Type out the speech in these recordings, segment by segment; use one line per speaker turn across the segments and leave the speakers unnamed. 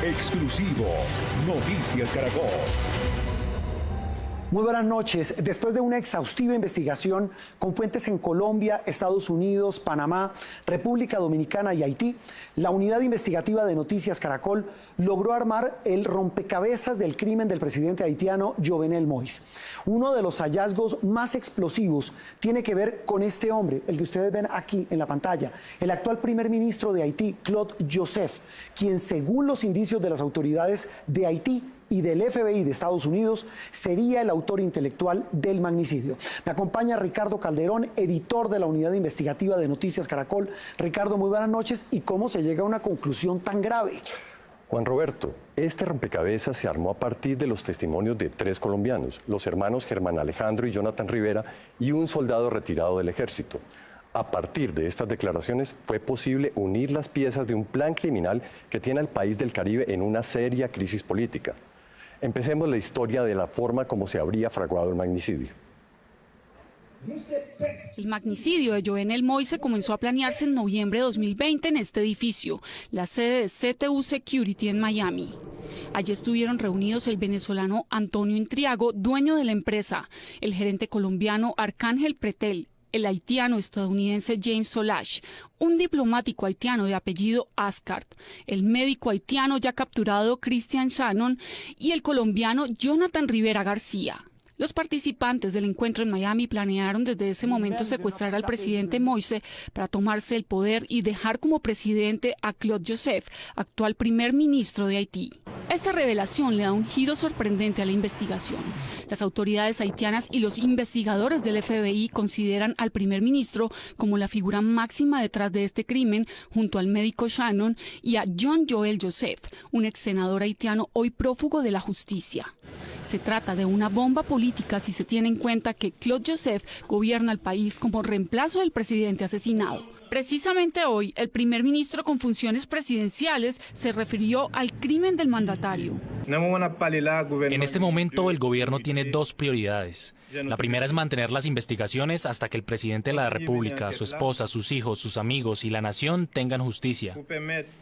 Exclusivo Noticias Caracol.
Muy buenas noches. Después de una exhaustiva investigación con fuentes en Colombia, Estados Unidos, Panamá, República Dominicana y Haití, la unidad investigativa de Noticias Caracol logró armar el rompecabezas del crimen del presidente haitiano Jovenel Moïse. Uno de los hallazgos más explosivos tiene que ver con este hombre, el que ustedes ven aquí en la pantalla, el actual primer ministro de Haití, Claude Joseph, quien según los indicios de las autoridades de Haití y del FBI de Estados Unidos, sería el autor intelectual del magnicidio. Me acompaña Ricardo Calderón, editor de la unidad investigativa de Noticias Caracol. Ricardo, muy buenas noches. ¿Y cómo se llega a una conclusión tan grave?
Juan Roberto, este rompecabezas se armó a partir de los testimonios de 3 colombianos, los hermanos Germán Alejandro y Jonathan Rivera, y un soldado retirado del ejército. A partir de estas declaraciones fue posible unir las piezas de un plan criminal que tiene al país del Caribe en una seria crisis política. Empecemos la historia de la forma como se habría fraguado el magnicidio.
El magnicidio de Jovenel Moïse comenzó a planearse en noviembre de 2020 en este edificio, la sede de CTU Security en Miami. Allí estuvieron reunidos el venezolano Antonio Intriago, dueño de la empresa, el gerente colombiano Arcángel Pretel, el haitiano estadounidense James Solash, un diplomático haitiano de apellido Ascart, el médico haitiano ya capturado Christian Shannon y el colombiano Jonathan Rivera García. Los participantes del encuentro en Miami planearon desde ese momento secuestrar al presidente Moïse para tomarse el poder y dejar como presidente a Claude Joseph, actual primer ministro de Haití. Esta revelación le da un giro sorprendente a la investigación. Las autoridades haitianas y los investigadores del FBI consideran al primer ministro como la figura máxima detrás de este crimen, junto al médico Shannon y a John Joel Joseph, un ex senador haitiano hoy prófugo de la justicia. Se trata de una bomba política si se tiene en cuenta que Claude Joseph gobierna el país como reemplazo del presidente asesinado. Precisamente hoy, el primer ministro con funciones presidenciales se refirió al crimen del mandatario.
En este momento, el gobierno tiene 2 prioridades. La primera es mantener las investigaciones hasta que el presidente de la República, su esposa, sus hijos, sus amigos y la nación tengan justicia.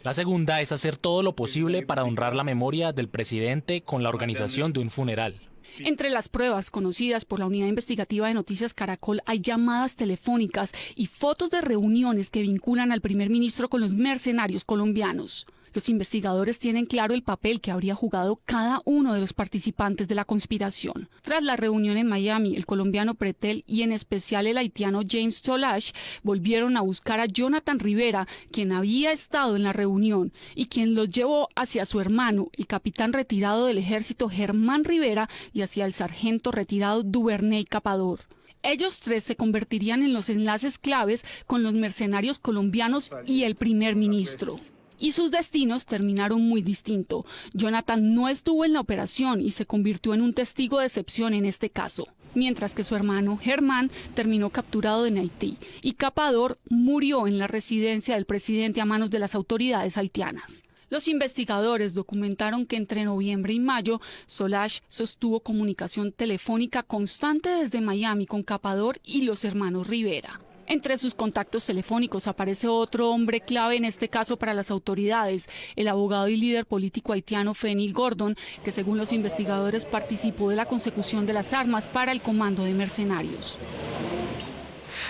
La segunda es hacer todo lo posible para honrar la memoria del presidente con la organización de un funeral.
Entre las pruebas conocidas por la unidad investigativa de Noticias Caracol hay llamadas telefónicas y fotos de reuniones que vinculan al primer ministro con los mercenarios colombianos. Los investigadores tienen claro el papel que habría jugado cada uno de los participantes de la conspiración. Tras la reunión en Miami, el colombiano Pretel y en especial el haitiano James Solash volvieron a buscar a Jonathan Rivera, quien había estado en la reunión y quien los llevó hacia su hermano, el capitán retirado del ejército Germán Rivera, y hacia el sargento retirado Duvernay Capador. Ellos 3 se convertirían en los enlaces claves con los mercenarios colombianos y el primer ministro. Y sus destinos terminaron muy distinto. Jonathan no estuvo en la operación y se convirtió en un testigo de excepción en este caso, mientras que su hermano Germán terminó capturado en Haití y Capador murió en la residencia del presidente a manos de las autoridades haitianas. Los investigadores documentaron que entre noviembre y mayo, Solash sostuvo comunicación telefónica constante desde Miami con Capador y los hermanos Rivera. Entre sus contactos telefónicos aparece otro hombre clave en este caso para las autoridades, el abogado y líder político haitiano Fenil Gordon, que según los investigadores participó de la consecución de las armas para el comando de mercenarios.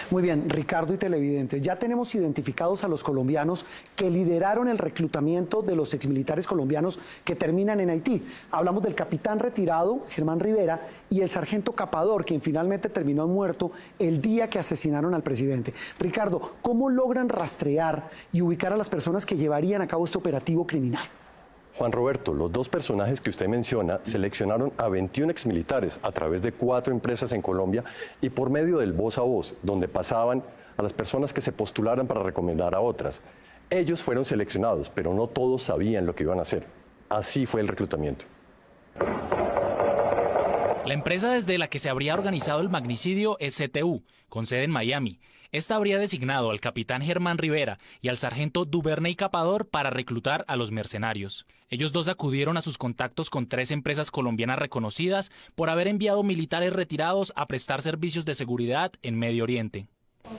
Muy bien, Ricardo y televidentes, ya tenemos identificados a los colombianos que lideraron el reclutamiento de los exmilitares colombianos que terminan en Haití. Hablamos del capitán retirado, Germán Rivera, y el sargento Capador, quien finalmente terminó muerto el día que asesinaron al presidente. Ricardo, ¿cómo logran rastrear y ubicar a las personas que llevarían a cabo este operativo criminal?
Juan Roberto, los 2 personajes que usted menciona seleccionaron a 21 exmilitares a través de 4 empresas en Colombia y por medio del voz a voz, donde pasaban a las personas que se postularan para recomendar a otras. Ellos fueron seleccionados, pero no todos sabían lo que iban a hacer. Así fue el reclutamiento.
La empresa desde la que se habría organizado el magnicidio es CTU, con sede en Miami. Esta habría designado al capitán Germán Rivera y al sargento Duvernay Capador para reclutar a los mercenarios. Ellos 2 acudieron a sus contactos con 3 empresas colombianas reconocidas por haber enviado militares retirados a prestar servicios de seguridad en Medio Oriente.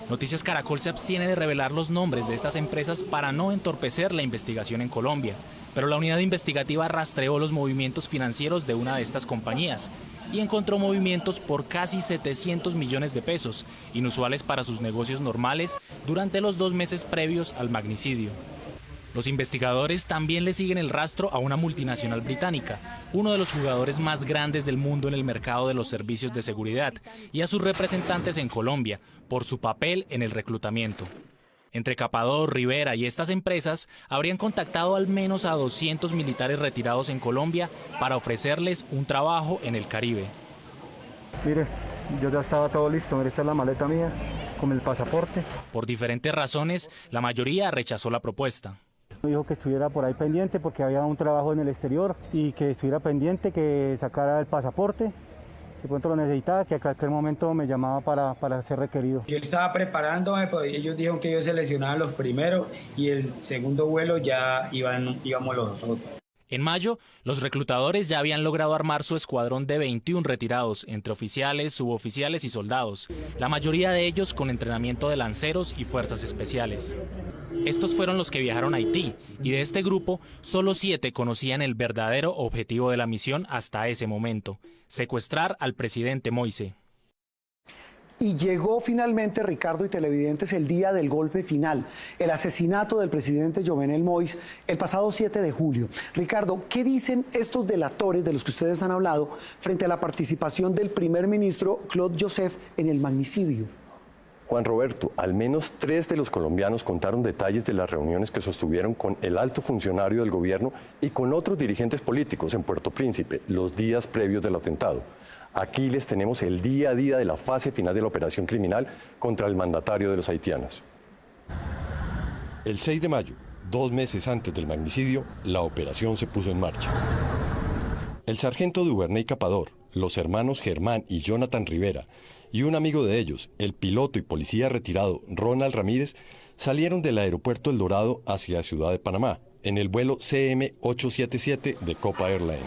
Noticias Caracol se abstiene de revelar los nombres de estas empresas para no entorpecer la investigación en Colombia, pero la unidad investigativa rastreó los movimientos financieros de una de estas compañías y encontró movimientos por casi 700 millones de pesos, inusuales para sus negocios normales durante los 2 meses previos al magnicidio. Los investigadores también le siguen el rastro a una multinacional británica, uno de los jugadores más grandes del mundo en el mercado de los servicios de seguridad, y a sus representantes en Colombia, por su papel en el reclutamiento. Entre Capador, Rivera y estas empresas habrían contactado al menos a 200 militares retirados en Colombia para ofrecerles un trabajo en el Caribe.
Mire, yo ya estaba todo listo, esta es la maleta mía con el pasaporte.
Por diferentes razones, la mayoría rechazó la propuesta.
Me dijo que estuviera por ahí pendiente porque había un trabajo en el exterior y que estuviera pendiente, que sacara el pasaporte. De pronto lo necesitaba, que a cualquier momento me llamaba para ser requerido.
Yo estaba preparándome, pues ellos dijeron que ellos seleccionaban los primeros y el segundo vuelo ya íbamos los otros.
En mayo, los reclutadores ya habían logrado armar su escuadrón de 21 retirados, entre oficiales, suboficiales y soldados, la mayoría de ellos con entrenamiento de lanceros y fuerzas especiales. Estos fueron los que viajaron a Haití, y de este grupo, solo 7 conocían el verdadero objetivo de la misión hasta ese momento: secuestrar al presidente Moise.
Y llegó finalmente, Ricardo y televidentes, el día del golpe final, el asesinato del presidente Jovenel Moïse el pasado 7 de julio. Ricardo, ¿qué dicen estos delatores de los que ustedes han hablado frente a la participación del primer ministro Claude Joseph en el magnicidio?
Juan Roberto, al menos 3 de los colombianos contaron detalles de las reuniones que sostuvieron con el alto funcionario del gobierno y con otros dirigentes políticos en Puerto Príncipe los días previos del atentado. Aquí les tenemos el día a día de la fase final de la operación criminal contra el mandatario de los haitianos. El 6 de mayo, 2 meses antes del magnicidio, la operación se puso en marcha. El sargento Duvernay Capador, los hermanos Germán y Jonathan Rivera, y un amigo de ellos, el piloto y policía retirado Ronald Ramírez, salieron del aeropuerto El Dorado hacia Ciudad de Panamá, en el vuelo CM-877 de Copa Airlines.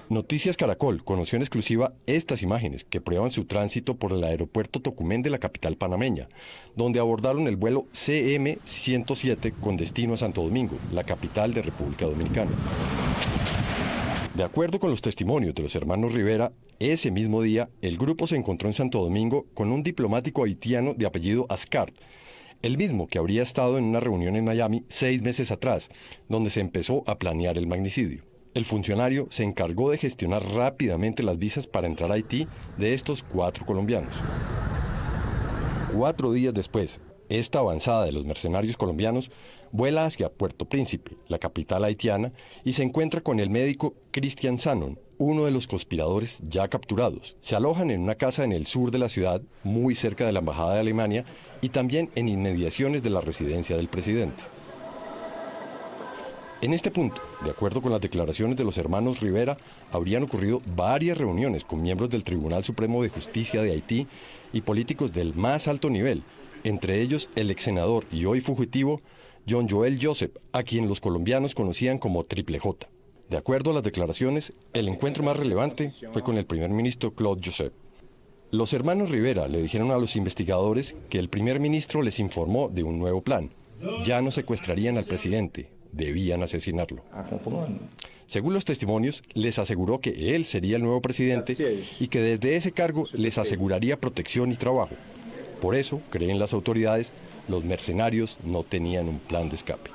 Noticias Caracol conoció en exclusiva estas imágenes que prueban su tránsito por el aeropuerto Tocumen de la capital panameña, donde abordaron el vuelo CM-107 con destino a Santo Domingo, la capital de República Dominicana. De acuerdo con los testimonios de los hermanos Rivera, ese mismo día el grupo se encontró en Santo Domingo con un diplomático haitiano de apellido Ascart, el mismo que habría estado en una reunión en Miami 6 meses atrás, donde se empezó a planear el magnicidio. El funcionario se encargó de gestionar rápidamente las visas para entrar a Haití de estos 4 colombianos. 4 días después, esta avanzada de los mercenarios colombianos vuela hacia Puerto Príncipe, la capital haitiana, y se encuentra con el médico Christian Sanon, uno de los conspiradores ya capturados. Se alojan en una casa en el sur de la ciudad, muy cerca de la embajada de Alemania, y también en inmediaciones de la residencia del presidente. En este punto, de acuerdo con las declaraciones de los hermanos Rivera, habrían ocurrido varias reuniones con miembros del Tribunal Supremo de Justicia de Haití y políticos del más alto nivel, entre ellos el ex senador y hoy fugitivo John Joel Joseph, a quien los colombianos conocían como Triple J. De acuerdo a las declaraciones, el encuentro más relevante fue con el primer ministro Claude Joseph. Los hermanos Rivera le dijeron a los investigadores que el primer ministro les informó de un nuevo plan. Ya no secuestrarían al presidente, debían asesinarlo. Según los testimonios, les aseguró que él sería el nuevo presidente y que desde ese cargo les aseguraría protección y trabajo. Por eso, creen las autoridades, los mercenarios no tenían un plan de escape.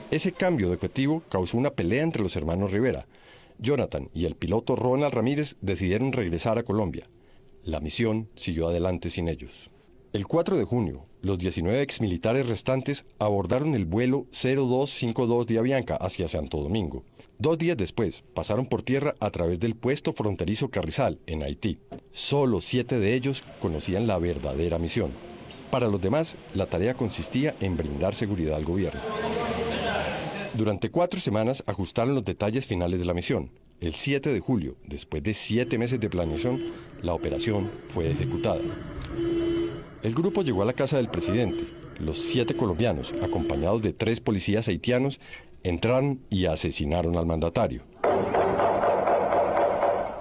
Ese cambio de objetivo causó una pelea entre los hermanos Rivera. Jonathan y el piloto Ronald Ramírez decidieron regresar a Colombia. La misión siguió adelante sin ellos. El 4 de junio, los 19 exmilitares restantes abordaron el vuelo 0252 de Avianca hacia Santo Domingo. 2 días después, pasaron por tierra a través del puesto fronterizo Carrizal, en Haití. Solo 7 de ellos conocían la verdadera misión. Para los demás, la tarea consistía en brindar seguridad al gobierno. Durante 4 semanas ajustaron los detalles finales de la misión. El 7 de julio, después de 7 meses de planeación, la operación fue ejecutada. El grupo llegó a la casa del presidente. Los 7 colombianos, acompañados de 3 policías haitianos, entraron y asesinaron al mandatario.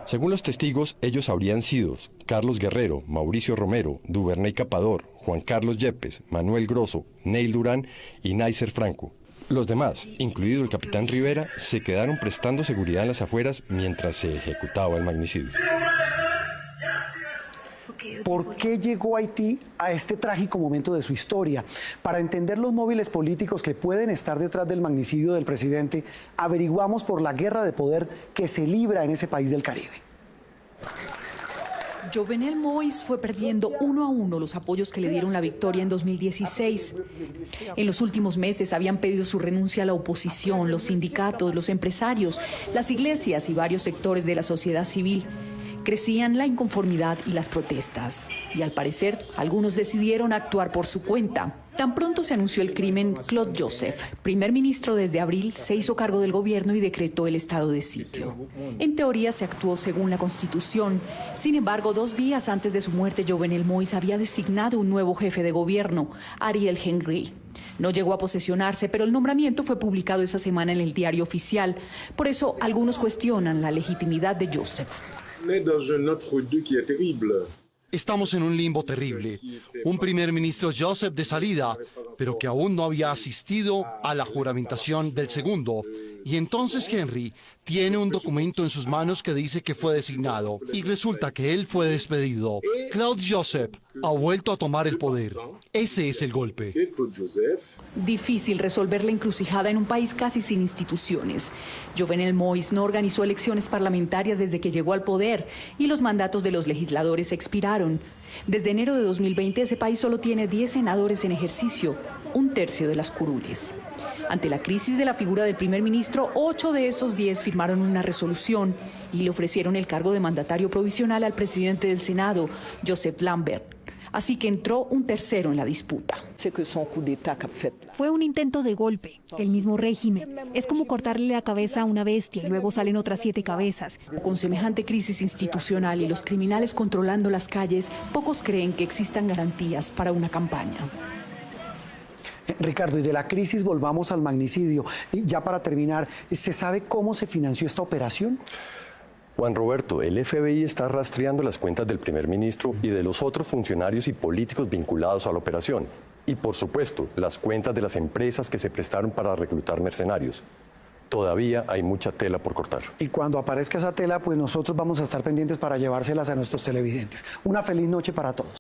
Según los testigos, ellos habrían sido Carlos Guerrero, Mauricio Romero, Duvernay Capador, Juan Carlos Yepes, Manuel Grosso, Neil Durán y Naiser Franco. Los demás, incluido el capitán Rivera, se quedaron prestando seguridad en las afueras mientras se ejecutaba el magnicidio.
¿Por qué llegó Haití a este trágico momento de su historia? Para entender los móviles políticos que pueden estar detrás del magnicidio del presidente, averiguamos por la guerra de poder que se libra en ese país del Caribe.
Jovenel Moïse fue perdiendo uno a uno los apoyos que le dieron la victoria en 2016. En los últimos meses habían pedido su renuncia a la oposición, los sindicatos, los empresarios, las iglesias y varios sectores de la sociedad civil. Crecían la inconformidad y las protestas. Y al parecer, algunos decidieron actuar por su cuenta. Tan pronto se anunció el crimen, Claude Joseph, primer ministro desde abril, se hizo cargo del gobierno y decretó el estado de sitio. En teoría se actuó según la Constitución. Sin embargo, 2 días antes de su muerte, Jovenel Moïse había designado un nuevo jefe de gobierno, Ariel Henry. No llegó a posesionarse, pero el nombramiento fue publicado esa semana en el diario oficial. Por eso, algunos cuestionan la legitimidad de Joseph.
Estamos en un limbo terrible. Un primer ministro Joseph de salida, pero que aún no había asistido a la juramentación del segundo. Y entonces Henry tiene un documento en sus manos que dice que fue designado. Y resulta que él fue despedido. Claude Joseph ha vuelto a tomar el poder. Ese es el golpe.
Difícil resolver la encrucijada en un país casi sin instituciones. Jovenel Moïse no organizó elecciones parlamentarias desde que llegó al poder y los mandatos de los legisladores expiraron. Desde enero de 2020 ese país solo tiene 10 senadores en ejercicio, 1/3 de las curules. Ante la crisis de la figura del primer ministro, 8 de esos 10 firmaron una resolución y le ofrecieron el cargo de mandatario provisional al presidente del Senado, Joseph Lambert. Así que entró un tercero en la disputa.
Fue un intento de golpe, el mismo régimen. Es como cortarle la cabeza a una bestia y luego salen otras 7 cabezas.
Con semejante crisis institucional y los criminales controlando las calles, pocos creen que existan garantías para una campaña.
Ricardo, y de la crisis volvamos al magnicidio. Y ya para terminar, ¿se sabe cómo se financió esta operación?
Juan Roberto, el FBI está rastreando las cuentas del primer ministro y de los otros funcionarios y políticos vinculados a la operación. Y por supuesto, las cuentas de las empresas que se prestaron para reclutar mercenarios. Todavía hay mucha tela por cortar.
Y cuando aparezca esa tela, pues nosotros vamos a estar pendientes para llevárselas a nuestros televidentes. Una feliz noche para todos.